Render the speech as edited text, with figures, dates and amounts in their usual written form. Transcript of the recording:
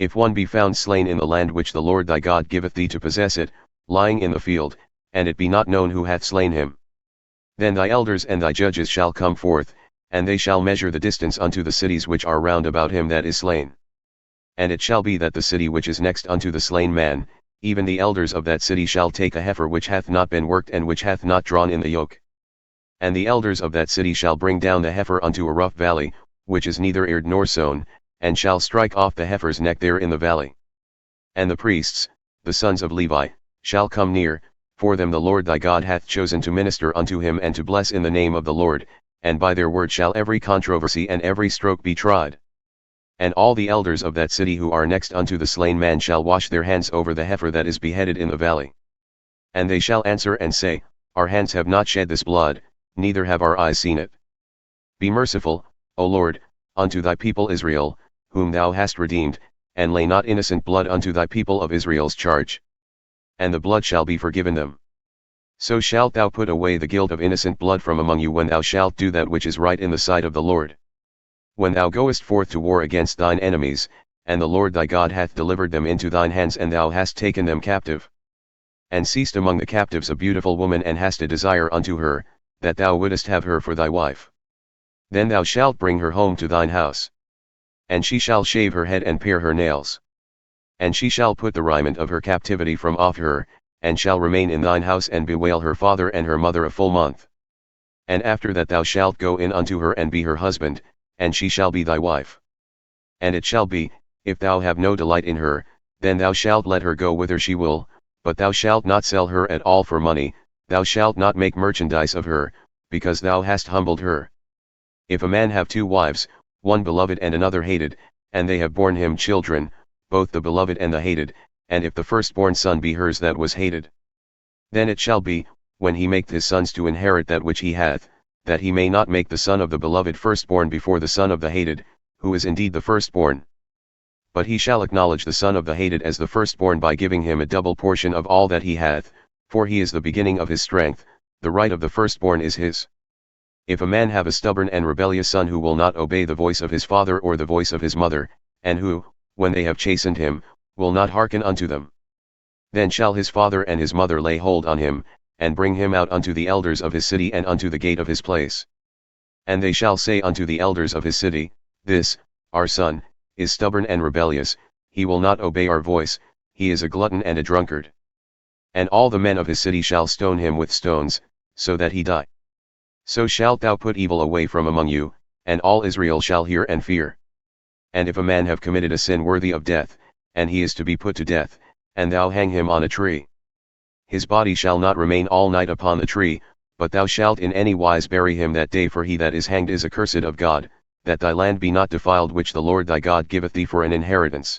If one be found slain in the land which the Lord thy God giveth thee to possess it, lying in the field, and it be not known who hath slain him, then thy elders and thy judges shall come forth, and they shall measure the distance unto the cities which are round about him that is slain. And it shall be that the city which is next unto the slain man, even the elders of that city shall take a heifer which hath not been worked and which hath not drawn in the yoke. And the elders of that city shall bring down the heifer unto a rough valley, which is neither eared nor sown, and shall strike off the heifer's neck there in the valley. And the priests, the sons of Levi, shall come near, for them the Lord thy God hath chosen to minister unto him and to bless in the name of the Lord, and by their word shall every controversy and every stroke be tried. And all the elders of that city who are next unto the slain man shall wash their hands over the heifer that is beheaded in the valley. And they shall answer and say, Our hands have not shed this blood, neither have our eyes seen it. Be merciful, O Lord, unto thy people Israel, whom thou hast redeemed, and lay not innocent blood unto thy people of Israel's charge. And the blood shall be forgiven them. So shalt thou put away the guilt of innocent blood from among you when thou shalt do that which is right in the sight of the Lord. When thou goest forth to war against thine enemies, and the Lord thy God hath delivered them into thine hands and thou hast taken them captive, and seest among the captives a beautiful woman and hast a desire unto her, that thou wouldest have her for thy wife. Then thou shalt bring her home to thine house. And she shall shave her head and pare her nails. And she shall put the raiment of her captivity from off her, and shall remain in thine house and bewail her father and her mother a full month. And after that thou shalt go in unto her and be her husband, and she shall be thy wife. And it shall be, if thou have no delight in her, then thou shalt let her go whither she will, but thou shalt not sell her at all for money, thou shalt not make merchandise of her, because thou hast humbled her. If a man have two wives, one beloved and another hated, and they have borne him children, both the beloved and the hated, and if the firstborn son be hers that was hated, then it shall be, when he maketh his sons to inherit that which he hath, that he may not make the son of the beloved firstborn before the son of the hated, who is indeed the firstborn. But he shall acknowledge the son of the hated as the firstborn by giving him a double portion of all that he hath, for he is the beginning of his strength, the right of the firstborn is his. If a man have a stubborn and rebellious son who will not obey the voice of his father or the voice of his mother, and who, when they have chastened him, will not hearken unto them, then shall his father and his mother lay hold on him, and bring him out unto the elders of his city and unto the gate of his place. And they shall say unto the elders of his city, This, our son, is stubborn and rebellious, he will not obey our voice, he is a glutton and a drunkard. And all the men of his city shall stone him with stones, so that he die. So shalt thou put evil away from among you, and all Israel shall hear and fear. And if a man have committed a sin worthy of death, and he is to be put to death, and thou hang him on a tree, his body shall not remain all night upon the tree, but thou shalt in any wise bury him that day, for he that is hanged is accursed of God, that thy land be not defiled which the Lord thy God giveth thee for an inheritance.